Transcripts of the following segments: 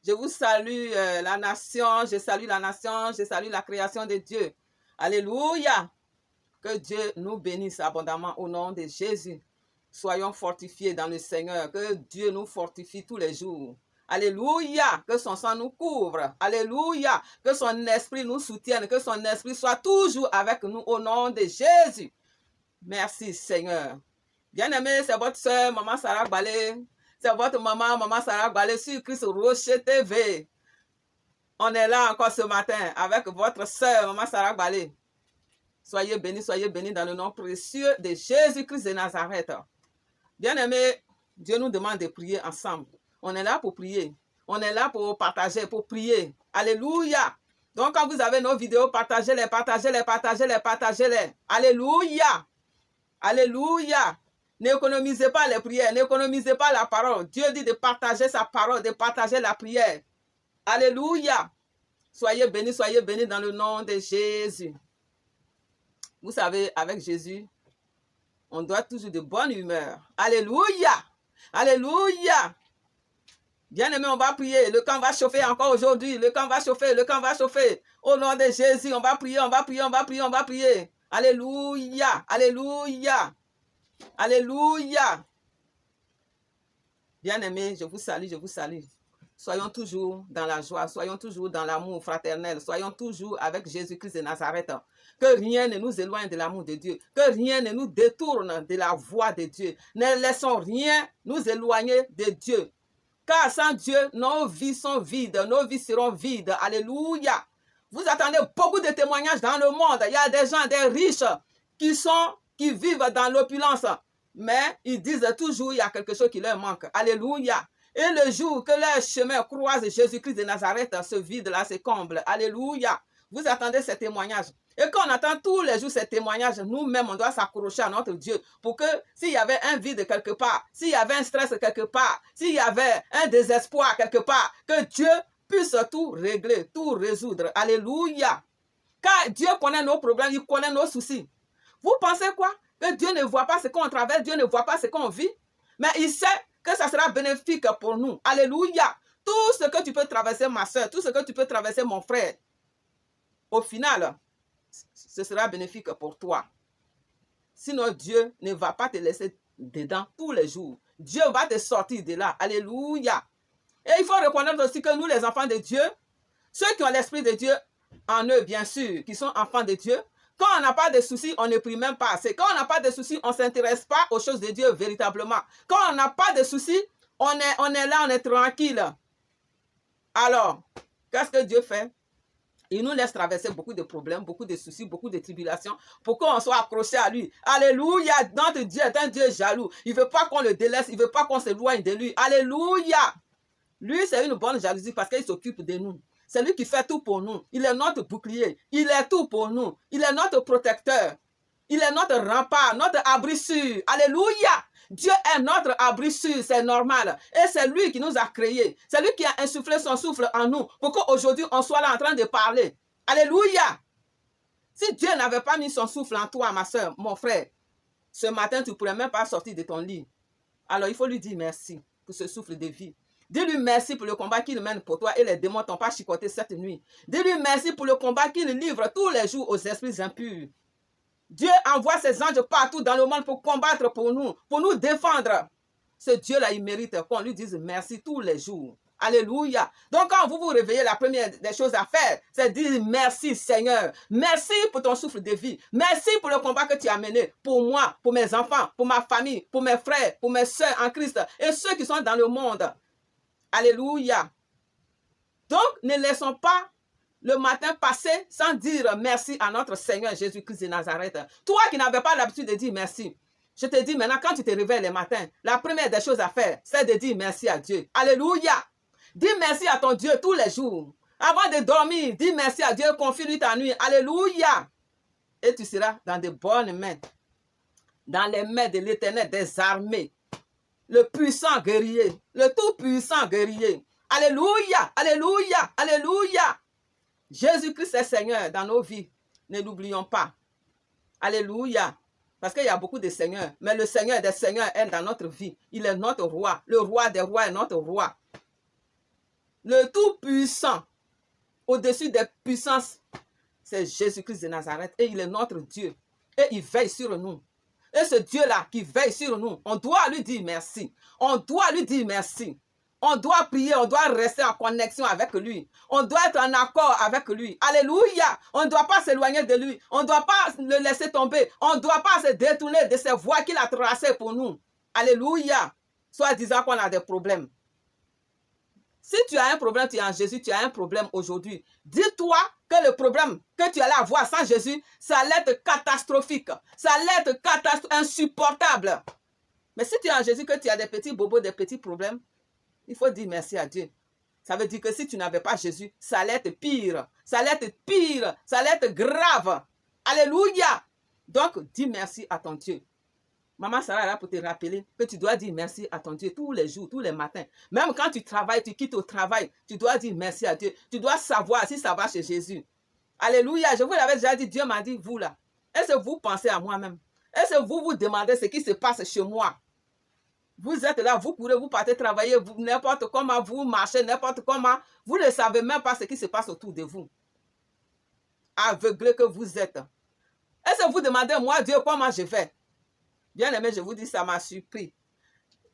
Je vous salue la nation, je salue la nation, je salue la création de Dieu. Alléluia. Que Dieu nous bénisse abondamment au nom de Jésus. Soyons fortifiés dans le Seigneur. Que Dieu nous fortifie tous les jours. Alléluia. Que son sang nous couvre. Alléluia. Que son esprit nous soutienne. Que son esprit soit toujours avec nous au nom de Jésus. Merci Seigneur. Bien-aimé, c'est votre soeur, Maman Sarah Balé. C'est votre maman, Maman Sarah Balé sur Christ Rocher TV. On est là encore ce matin avec votre soeur, Maman Sarah Balé. Soyez bénis dans le nom précieux de Jésus-Christ de Nazareth. Bien-aimé, Dieu nous demande de prier ensemble. On est là pour prier. On est là pour partager, pour prier. Alléluia. Donc, quand vous avez nos vidéos, partagez-les, partagez-les, partagez-les, partagez-les. Alléluia. Alléluia. N'économisez pas les prières, n'économisez pas la parole. Dieu dit de partager sa parole, de partager la prière. Alléluia. Soyez bénis dans le nom de Jésus. Vous savez, avec Jésus, on doit toujours de bonne humeur. Alléluia. Alléluia. Bien-aimé, on va prier. Le camp va chauffer encore aujourd'hui. Le camp va chauffer, le camp va chauffer. Au nom de Jésus, on va prier, on va prier, on va prier, on va prier. Alléluia. Alléluia. Alléluia. Bien-aimé, je vous salue, je vous salue. Soyons toujours dans la joie, soyons toujours dans l'amour fraternel, soyons toujours avec Jésus-Christ de Nazareth. Que rien ne nous éloigne de l'amour de Dieu, que rien ne nous détourne de la voie de Dieu. Ne laissons rien nous éloigner de Dieu. Car sans Dieu, nos vies sont vides, nos vies seront vides. Alléluia. Vous attendez beaucoup de témoignages dans le monde. Il y a des gens, des riches qui vivent dans l'opulence. Mais ils disent toujours il y a quelque chose qui leur manque. Alléluia. Et le jour que leur chemin croise Jésus-Christ de Nazareth, ce vide-là se comble. Alléluia. Vous attendez ces témoignages. Et quand on attend tous les jours ces témoignages, nous-mêmes, on doit s'accrocher à notre Dieu. Pour que s'il y avait un vide quelque part, s'il y avait un stress quelque part, s'il y avait un désespoir quelque part, que Dieu puisse tout régler, tout résoudre. Alléluia. Car Dieu connaît nos problèmes, il connaît nos soucis. Vous pensez quoi? Que Dieu ne voit pas ce qu'on traverse, Dieu ne voit pas ce qu'on vit. Mais il sait que ça sera bénéfique pour nous. Alléluia. Tout ce que tu peux traverser, ma soeur, tout ce que tu peux traverser, mon frère, au final, ce sera bénéfique pour toi. Sinon, Dieu ne va pas te laisser dedans tous les jours. Dieu va te sortir de là. Alléluia. Et il faut reconnaître aussi que nous, les enfants de Dieu, ceux qui ont l'Esprit de Dieu en eux, bien sûr, qui sont enfants de Dieu, quand on n'a pas de soucis, on ne prie même pas assez. Quand on n'a pas de soucis, on ne s'intéresse pas aux choses de Dieu véritablement. Quand on n'a pas de soucis, on est là, on est tranquille. Alors, qu'est-ce que Dieu fait? Il nous laisse traverser beaucoup de problèmes, beaucoup de soucis, beaucoup de tribulations pour qu'on soit accroché à lui. Alléluia. Notre Dieu est un Dieu jaloux. Il ne veut pas qu'on le délaisse. Il ne veut pas qu'on s'éloigne de lui. Alléluia. Lui, c'est une bonne jalousie parce qu'il s'occupe de nous. C'est lui qui fait tout pour nous. Il est notre bouclier. Il est tout pour nous. Il est notre protecteur. Il est notre rempart, notre abri sûr. Alléluia. Dieu est notre abri sûr, c'est normal. Et c'est lui qui nous a créés. C'est lui qui a insufflé son souffle en nous pour qu'aujourd'hui on soit là en train de parler. Alléluia. Si Dieu n'avait pas mis son souffle en toi, ma soeur, mon frère, ce matin tu ne pourrais même pas sortir de ton lit. Alors il faut lui dire merci pour ce souffle de vie. Dis-lui merci pour le combat qu'il mène pour toi et les démons t'ont pas chicoté cette nuit. Dis-lui merci pour le combat qu'il livre tous les jours aux esprits impurs. Dieu envoie ses anges partout dans le monde pour combattre pour nous défendre. Ce Dieu-là, il mérite qu'on lui dise merci tous les jours. Alléluia. Donc quand vous vous réveillez, la première des choses à faire, c'est dire merci Seigneur. Merci pour ton souffle de vie. Merci pour le combat que tu as mené pour moi, pour mes enfants, pour ma famille, pour mes frères, pour mes soeurs en Christ et ceux qui sont dans le monde. Alléluia. Donc, ne laissons pas le matin passer sans dire merci à notre Seigneur Jésus-Christ de Nazareth. Toi qui n'avais pas l'habitude de dire merci, je te dis maintenant, quand tu te réveilles le matin, la première des choses à faire, c'est de dire merci à Dieu. Alléluia. Dis merci à ton Dieu tous les jours. Avant de dormir, dis merci à Dieu, confie-lui ta nuit. Alléluia. Et tu seras dans de bonnes mains. Dans les mains de l'Éternel des armées. Le puissant guerrier. Le tout-puissant guerrier. Alléluia. Alléluia. Alléluia. Jésus-Christ est Seigneur dans nos vies. Ne l'oublions pas. Alléluia. Parce qu'il y a beaucoup de seigneurs. Mais le Seigneur des seigneurs est dans notre vie. Il est notre roi. Le roi des rois est notre roi. Le Tout-Puissant, au-dessus des puissances, c'est Jésus-Christ de Nazareth. Et il est notre Dieu. Et il veille sur nous. Et ce Dieu-là qui veille sur nous, on doit lui dire merci. On doit lui dire merci. On doit prier, on doit rester en connexion avec lui. On doit être en accord avec lui. Alléluia. On ne doit pas s'éloigner de lui. On ne doit pas le laisser tomber. On ne doit pas se détourner de ces voies qu'il a tracées pour nous. Alléluia. Soit disant qu'on a des problèmes. Si tu as un problème, tu es en Jésus, tu as un problème aujourd'hui. Dis-toi que le problème que tu allais avoir sans Jésus, ça allait être catastrophique. Ça allait être insupportable. Mais si tu es en Jésus, que tu as des petits bobos, des petits problèmes, il faut dire merci à Dieu. Ça veut dire que si tu n'avais pas Jésus, ça allait être pire. Ça allait être pire. Ça allait être grave. Alléluia. Donc, dis merci à ton Dieu. Maman Sarah est là pour te rappeler que tu dois dire merci à ton Dieu tous les jours, tous les matins. Même quand tu travailles, tu quittes au travail, tu dois dire merci à Dieu. Tu dois savoir si ça va chez Jésus. Alléluia. Je vous l'avais déjà dit, Dieu m'a dit, vous là, est-ce que vous pensez à moi-même? Est-ce que vous vous demandez ce qui se passe chez moi? Vous êtes là, vous courez, vous partez travailler, n'importe comment, vous marchez, n'importe comment. Vous ne savez même pas ce qui se passe autour de vous. Aveuglé que vous êtes. Est-ce que vous demandez, moi, Dieu, comment je fais? Bien aimé, je vous dis, ça m'a surpris.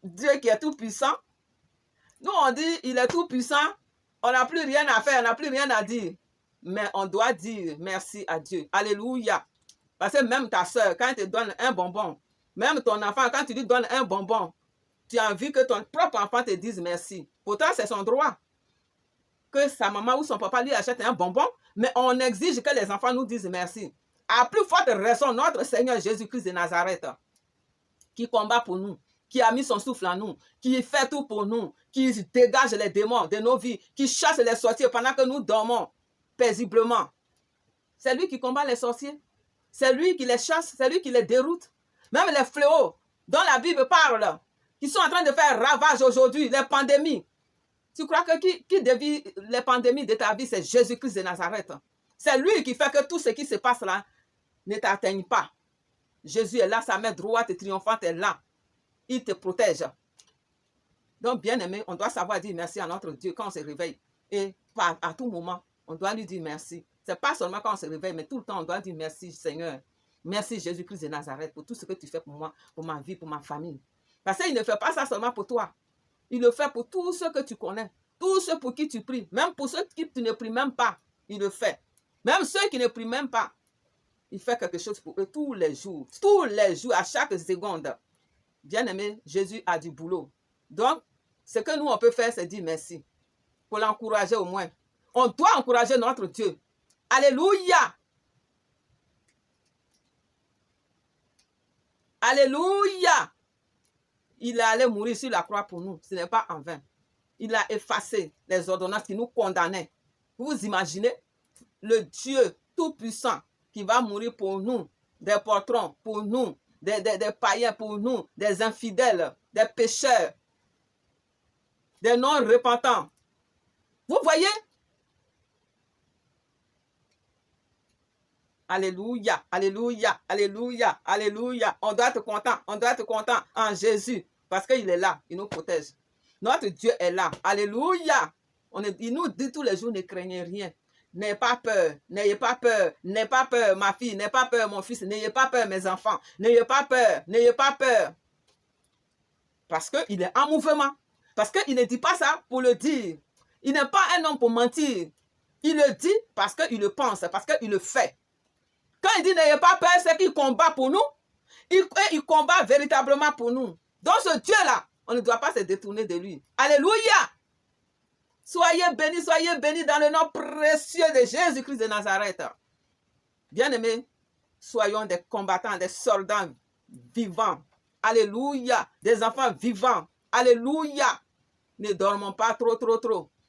Dieu qui est tout puissant. Nous, on dit, il est tout puissant. On n'a plus rien à faire, on n'a plus rien à dire. Mais on doit dire merci à Dieu. Alléluia. Parce que même ta soeur, quand elle te donne un bonbon, même ton enfant, quand tu lui donnes un bonbon, tu as envie que ton propre enfant te dise merci. Pourtant, c'est son droit. Que sa maman ou son papa lui achète un bonbon, mais on exige que les enfants nous disent merci. À plus forte raison, notre Seigneur Jésus-Christ de Nazareth, qui combat pour nous, qui a mis son souffle en nous, qui fait tout pour nous, qui dégage les démons de nos vies, qui chasse les sorciers pendant que nous dormons paisiblement. C'est lui qui combat les sorciers. C'est lui qui les chasse, c'est lui qui les déroute. Même les fléaux dont la Bible parle, qui sont en train de faire ravage aujourd'hui, les pandémies. Tu crois que qui dévie les pandémies de ta vie, c'est Jésus-Christ de Nazareth. C'est lui qui fait que tout ce qui se passe là ne t'atteigne pas. Jésus est là, sa main droite et triomphante est là. Il te protège. Donc, bien aimé, on doit savoir dire merci à notre Dieu quand on se réveille. Et à tout moment, on doit lui dire merci. Ce n'est pas seulement quand on se réveille, mais tout le temps, on doit dire merci, Seigneur. Merci, Jésus-Christ de Nazareth, pour tout ce que tu fais pour moi, pour ma vie, pour ma famille. Parce qu'il ne fait pas ça seulement pour toi. Il le fait pour tous ceux que tu connais. Tous ceux pour qui tu pries. Même pour ceux qui tu ne pries même pas. Il le fait. Même ceux qui ne prient même pas. Il fait quelque chose pour eux tous les jours. Tous les jours, à chaque seconde. Bien aimé, Jésus a du boulot. Donc, ce que nous, on peut faire, c'est dire merci. Pour l'encourager au moins. On doit encourager notre Dieu. Alléluia. Alléluia. Il est allé mourir sur la croix pour nous. Ce n'est pas en vain. Il a effacé les ordonnances qui nous condamnaient. Vous imaginez le Dieu tout-puissant qui va mourir pour nous, des patrons, pour nous, des païens, pour nous, des infidèles, des pécheurs, des non-repentants. Vous voyez? Alléluia, alléluia, alléluia, alléluia. On doit être content en Jésus parce qu'il est là, il nous protège. Notre Dieu est là, alléluia. Il nous dit tous les jours, ne craignez rien. N'ayez pas peur, n'ayez pas peur, n'ayez pas peur, ma fille, n'ayez pas peur, mon fils, n'ayez pas peur, mes enfants, n'ayez pas peur, n'ayez pas peur. Parce qu'il est en mouvement. Parce qu'il ne dit pas ça pour le dire. Il n'est pas un homme pour mentir. Il le dit parce qu'il le pense, parce qu'il le fait. Quand il dit n'ayez pas peur, c'est qu'il combat pour nous. Il combat véritablement pour nous. Donc ce Dieu-là, on ne doit pas se détourner de lui. Alléluia! Soyez bénis dans le nom précieux de Jésus-Christ de Nazareth. Bien-aimés, soyons des combattants, des soldats vivants. Alléluia! Des enfants vivants. Alléluia! Ne dormons pas trop.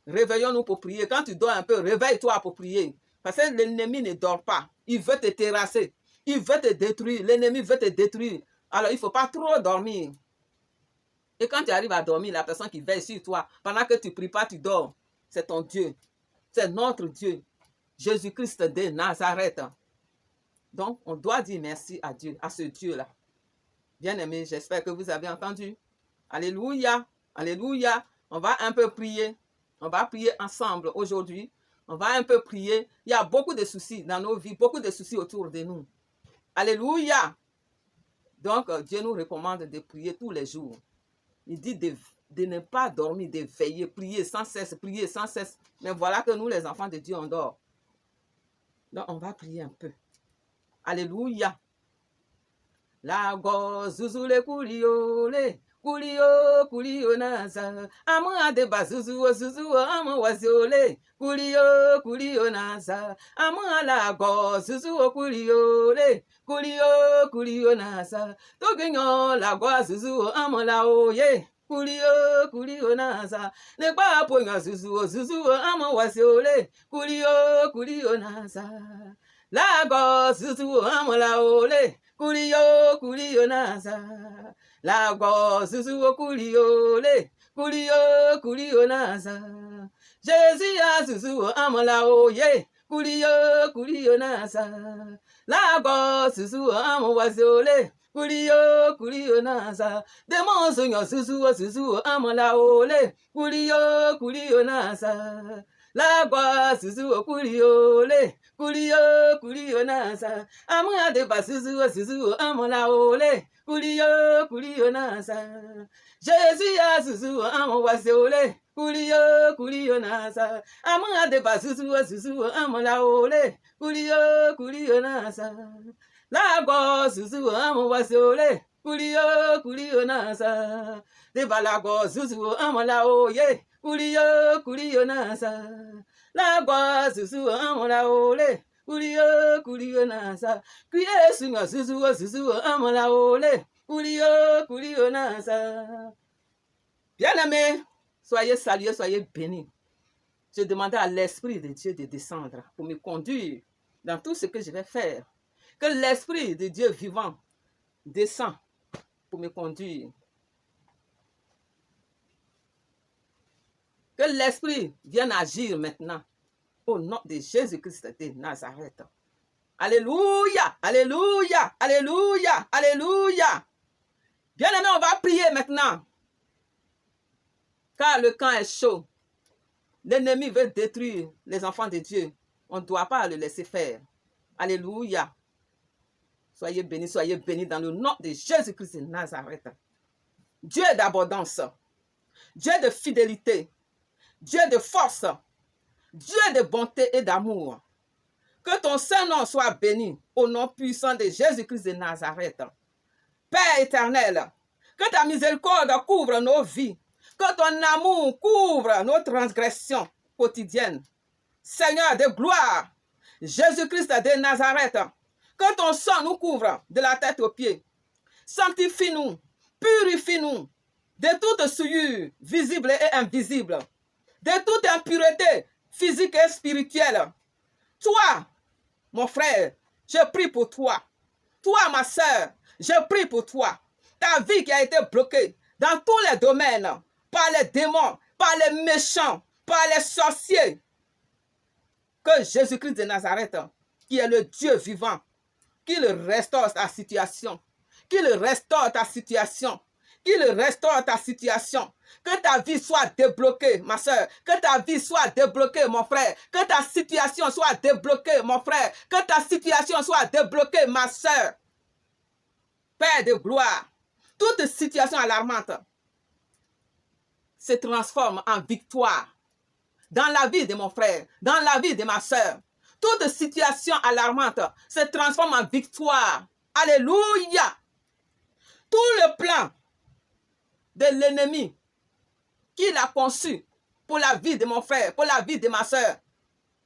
Réveillons-nous pour prier. Quand tu dors un peu, réveille-toi pour prier. Parce que l'ennemi ne dort pas. Il veut te terrasser. Il veut te détruire. L'ennemi veut te détruire. Alors, il ne faut pas trop dormir. Et quand tu arrives à dormir, la personne qui veille sur toi, pendant que tu ne pries pas, tu dors. C'est ton Dieu. C'est notre Dieu. Jésus-Christ de Nazareth. Donc, on doit dire merci à Dieu, à ce Dieu-là. Bien-aimés, j'espère que vous avez entendu. Alléluia. Alléluia. On va un peu prier. On va prier ensemble aujourd'hui. On va un peu prier. Il y a beaucoup de soucis dans nos vies, beaucoup de soucis autour de nous. Alléluia. Donc, Dieu nous recommande de prier tous les jours. Il dit de ne pas dormir, de veiller, prier sans cesse, prier sans cesse. Mais voilà que nous, les enfants de Dieu, on dort. Donc, on va prier un peu. Alléluia. La gosse, zouzou le coulio, le coulio, coulio naza. Amon de bazouzou, zouzou, amon waziole. Coulio, coulio naza. Amon la gosse, zouzou, coulio, le coulio, coulio naza. Toguignon, la gosse, zouzou, amon la oye. Coulio, coulio naza. Ne pas pour zouzou, zouzou, amon waziole. Coulio, coulio naza. La gosse, zouzou, amon la ole. Coulio, coulio naza. La gosse, zouzou, coulio, le. Coulio, coulio naza. Jésus a zouzou, amon la oye. Coulio, coulio naza. La gosse, zouzou, amon wazole. Coulio, coulio naza. Demon sonyo, zouzou, zouzou, amon la ole. Coulio, coulio naza. La gosse, zouzou, coulio, le. Coulio, coulio naza. Amon de bazouzou, zouzou, amon la ole. Coulio, coulio naza. Jésus a zouzou, amon wazole. Coulio, coulio naza. Amon de bazouzou, zouzou, amon la ole. Coulio, coulio naza. La gosse, zouzou, amon wazole. Coulio, coulio naza. De balago, zouzou, amon la oye. Coulio, coulio naza. La gosse, zouzou, amon la ole. Coulio, coulio naza. Cuie sunga, zouzou, zouzou, amon la ole. Coulio, coulio naza. Bien-aimés, soyez salués, soyez bénis. Je demandais à l'Esprit de Dieu de descendre pour me conduire dans tout ce que je vais faire. Que l'Esprit de Dieu vivant descend pour me conduire. Que l'Esprit vienne agir maintenant au nom de Jésus-Christ de Nazareth. Alléluia, alléluia, alléluia, alléluia. Bien-aimés, on va prier maintenant. Car le camp est chaud. L'ennemi veut détruire les enfants de Dieu. On ne doit pas le laisser faire. Alléluia. Soyez bénis dans le nom de Jésus-Christ de Nazareth. Dieu d'abondance, Dieu de fidélité, Dieu de force, Dieu de bonté et d'amour. Que ton Saint-Nom soit béni au nom puissant de Jésus-Christ de Nazareth. Père éternel, que ta miséricorde couvre nos vies, que ton amour couvre nos transgressions quotidiennes. Seigneur de gloire, Jésus-Christ de Nazareth, que ton sang nous couvre de la tête aux pieds. Sanctifie-nous, purifie-nous de toute souillure visible et invisible, de toute impureté physique et spirituelle. Toi, mon frère, je prie pour toi. Toi, ma soeur, je prie pour toi. Ta vie qui a été bloquée dans tous les domaines, par les démons, par les méchants, par les sorciers. Que Jésus-Christ de Nazareth, qui est le Dieu vivant, qu'il restaure ta situation, qu'il restaure ta situation, qu'il restaure ta situation, que ta vie soit débloquée, ma soeur, que ta vie soit débloquée, mon frère, que ta situation soit débloquée, mon frère, que ta situation soit débloquée, ma soeur. Père de gloire, toute situation alarmante se transforme en victoire dans la vie de mon frère, dans la vie de ma soeur. Toute situation alarmante se transforme en victoire. Alléluia. Tout le plan de l'ennemi qu'il a conçu pour la vie de mon frère, pour la vie de ma soeur,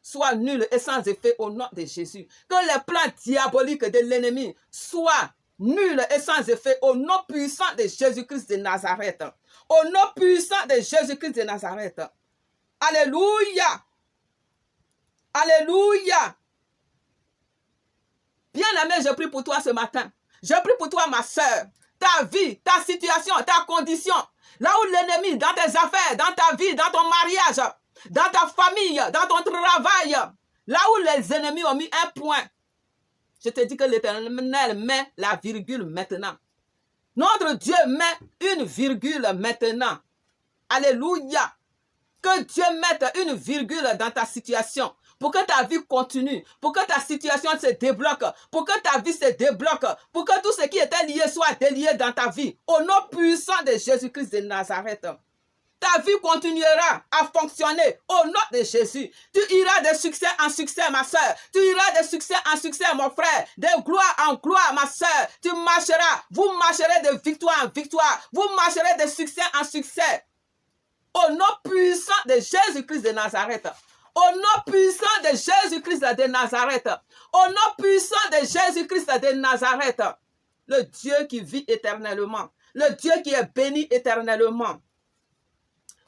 soit nul et sans effet au nom de Jésus. Que les plans diaboliques de l'ennemi soient nuls et sans effet au nom puissant de Jésus-Christ de Nazareth. Au nom puissant de Jésus-Christ de Nazareth. Alléluia. Alléluia. Bien-aimé, je prie pour toi ce matin. Je prie pour toi, ma soeur. Ta vie, ta situation, ta condition. Là où l'ennemi, dans tes affaires, dans ta vie, dans ton mariage, dans ta famille, dans ton travail, là où les ennemis ont mis un point, je te dis que l'Éternel met la virgule maintenant. Notre Dieu met une virgule maintenant. Alléluia. Que Dieu mette une virgule dans ta situation pour que ta vie continue, pour que ta situation se débloque, pour que ta vie se débloque, pour que tout ce qui était lié soit délié dans ta vie. Au nom puissant de Jésus-Christ de Nazareth. Ta vie continuera à fonctionner au nom de Jésus. Tu iras de succès en succès, ma soeur. Tu iras de succès en succès, mon frère. De gloire en gloire, ma soeur. Tu marcheras. Vous marcherez de victoire en victoire. Vous marcherez de succès en succès. Au nom puissant de Jésus-Christ de Nazareth. Au nom puissant de Jésus-Christ de Nazareth. Au nom puissant de Jésus-Christ de Nazareth. Le Dieu qui vit éternellement. Le Dieu qui est béni éternellement.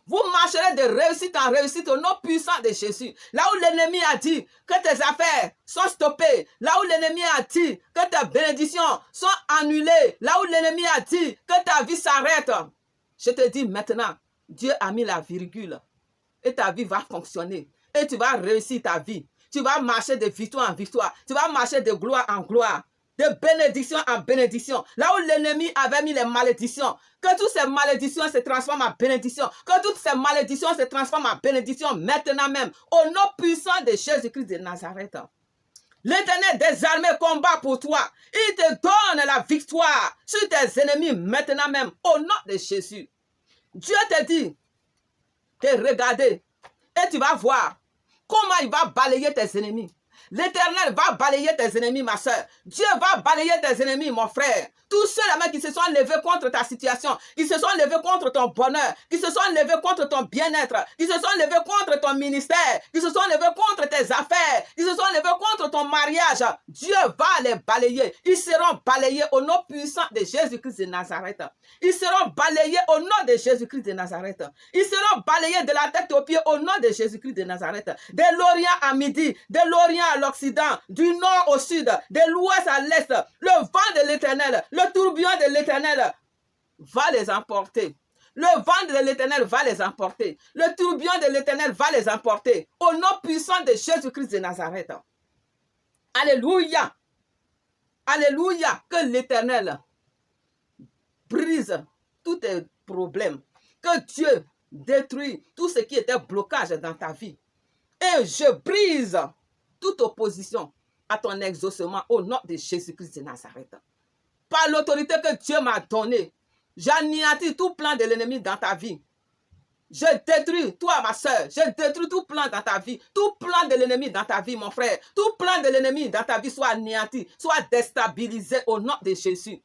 Vous marcherez de réussite en réussite au nom puissant de Jésus. Là où l'ennemi a dit que tes affaires sont stoppées, là où l'ennemi a dit que tes bénédictions sont annulées, là où l'ennemi a dit que ta vie s'arrête, je te dis maintenant, Dieu a mis la virgule et ta vie va fonctionner et tu vas réussir ta vie. Tu vas marcher de victoire en victoire, tu vas marcher de gloire en gloire, de bénédiction en bénédiction. Là où l'ennemi avait mis les malédictions, que toutes ces malédictions se transforment en bénédiction, que toutes ces malédictions se transforment en bénédiction maintenant même, au nom puissant de Jésus-Christ de Nazareth. L'Éternel des armées combat pour toi. Il te donne la victoire sur tes ennemis maintenant même, au nom de Jésus. Dieu te dit de regarder et tu vas voir comment il va balayer tes ennemis. L'Éternel va balayer tes ennemis, ma soeur. Dieu va balayer tes ennemis, mon frère. Tous ceux-là qui se sont levés contre ta situation, qui se sont levés contre ton bonheur, qui se sont levés contre ton bien-être, qui se sont levés contre ton ministère, qui se sont levés contre tes affaires, qui se sont levés contre ton mariage, Dieu va les balayer. Ils seront balayés au nom puissant de Jésus-Christ de Nazareth. Ils seront balayés au nom de Jésus-Christ de Nazareth. Ils seront balayés de la tête aux pieds au nom de Jésus-Christ de Nazareth. De l'Orient à midi, de l'Orient à l'Occident, du nord au sud, de l'ouest à l'est, le vent de l'Éternel, le tourbillon de l'Éternel va les emporter. Le vent de l'Éternel va les emporter. Le tourbillon de l'Éternel va les emporter. Au nom puissant de Jésus-Christ de Nazareth. Alléluia. Alléluia. Que l'Éternel brise tous tes problèmes. Que Dieu détruit tout ce qui était blocage dans ta vie. Et je brise toute opposition à ton exaucement au nom de Jésus-Christ de Nazareth. Par l'autorité que Dieu m'a donnée, j'anéantis tout plan de l'ennemi dans ta vie. Je détruis, toi ma soeur, je détruis tout plan dans ta vie, tout plan de l'ennemi dans ta vie, mon frère, tout plan de l'ennemi dans ta vie soit anéanti, soit déstabilisé au nom de Jésus.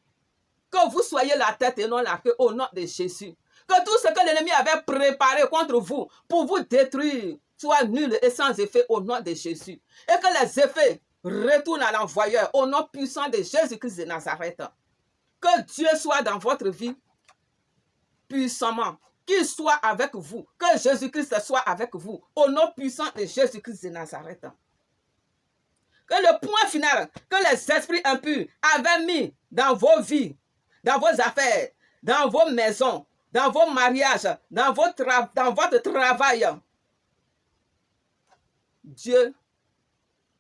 Que vous soyez la tête et non la queue au nom de Jésus. Que tout ce que l'ennemi avait préparé contre vous pour vous détruire soit nul et sans effet au nom de Jésus. Et que les effets retournent à l'envoyeur au nom puissant de Jésus-Christ de Nazareth. Que Dieu soit dans votre vie puissamment. Qu'il soit avec vous. Que Jésus-Christ soit avec vous au nom puissant de Jésus-Christ de Nazareth. Que le point final que les esprits impurs avaient mis dans vos vies, dans vos affaires, dans vos maisons, dans vos mariages, dans votre travail,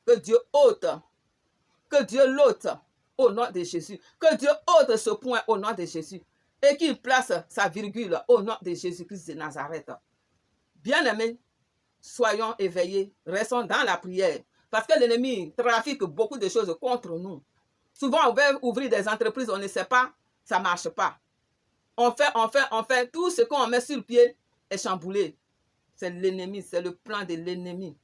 que Dieu ôte, que Dieu l'ôte au nom de Jésus, que Dieu ôte ce point au nom de Jésus et qu'il place sa virgule au nom de Jésus-Christ de Nazareth. Bien-aimés, soyons éveillés, restons dans la prière parce que l'ennemi trafique beaucoup de choses contre nous. Souvent, on veut ouvrir des entreprises, on ne sait pas, ça ne marche pas. On fait, tout ce qu'on met sur le pied est chamboulé. C'est l'ennemi, c'est le plan de l'ennemi.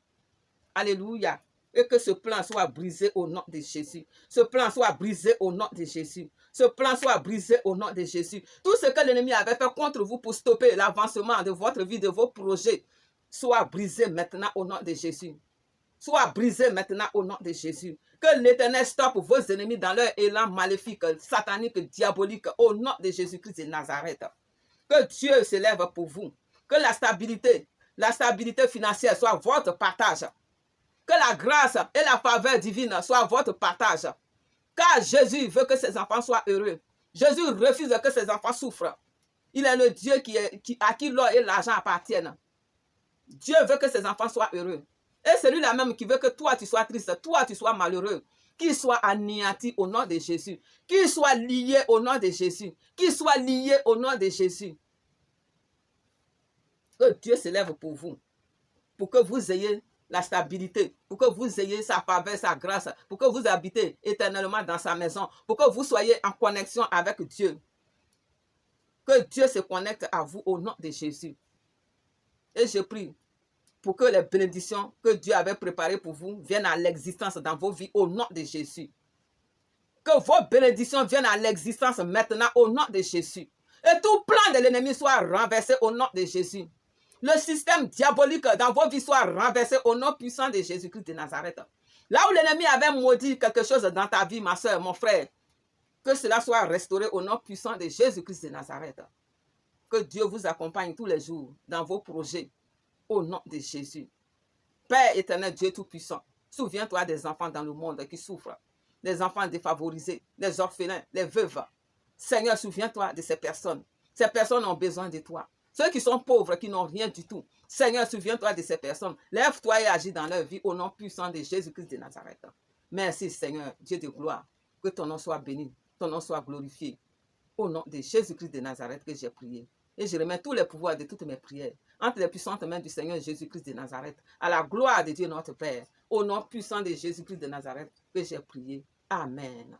Alléluia. Et que ce plan soit brisé au nom de Jésus. Ce plan soit brisé au nom de Jésus. Ce plan soit brisé au nom de Jésus. Tout ce que l'ennemi avait fait contre vous pour stopper l'avancement de votre vie, de vos projets, soit brisé maintenant au nom de Jésus. Soit brisé maintenant au nom de Jésus. Que l'Éternel stoppe vos ennemis dans leur élan maléfique, satanique, diabolique, au nom de Jésus-Christ de Nazareth. Que Dieu se lève pour vous. Que la stabilité financière soit votre partage. Que la grâce et la faveur divine soient votre partage. Car Jésus veut que ses enfants soient heureux. Jésus refuse que ses enfants souffrent. Il est le Dieu à qui l'or et l'argent appartiennent. Dieu veut que ses enfants soient heureux. Et celui-là même qui veut que toi tu sois triste, toi tu sois malheureux, qu'il soit anéanti au nom de Jésus, qu'il soit lié au nom de Jésus, qu'il soit lié au nom de Jésus. Que Dieu s'élève pour que vous ayez la stabilité, pour que vous ayez sa faveur, sa grâce, pour que vous habitez éternellement dans sa maison, pour que vous soyez en connexion avec Dieu. Que Dieu se connecte à vous au nom de Jésus. Et je prie pour que les bénédictions que Dieu avait préparées pour vous viennent à l'existence dans vos vies au nom de Jésus. Que vos bénédictions viennent à l'existence maintenant au nom de Jésus. Et tout plan de l'ennemi soit renversé au nom de Jésus. Le système diabolique dans vos vies soit renversé au nom puissant de Jésus-Christ de Nazareth. Là où l'ennemi avait maudit quelque chose dans ta vie, ma soeur, mon frère, que cela soit restauré au nom puissant de Jésus-Christ de Nazareth. Que Dieu vous accompagne tous les jours dans vos projets au nom de Jésus. Père éternel, Dieu tout-puissant, souviens-toi des enfants dans le monde qui souffrent, des enfants défavorisés, les orphelins, les veuves. Seigneur, souviens-toi de ces personnes. Ces personnes ont besoin de toi. Ceux qui sont pauvres, qui n'ont rien du tout. Seigneur, souviens-toi de ces personnes. Lève-toi et agis dans leur vie au nom puissant de Jésus-Christ de Nazareth. Merci Seigneur, Dieu de gloire. Que ton nom soit béni, ton nom soit glorifié. Au nom de Jésus-Christ de Nazareth que j'ai prié. Et je remets tous les pouvoirs de toutes mes prières entre les puissantes mains du Seigneur Jésus-Christ de Nazareth, à la gloire de Dieu notre Père. Au nom puissant de Jésus-Christ de Nazareth que j'ai prié. Amen.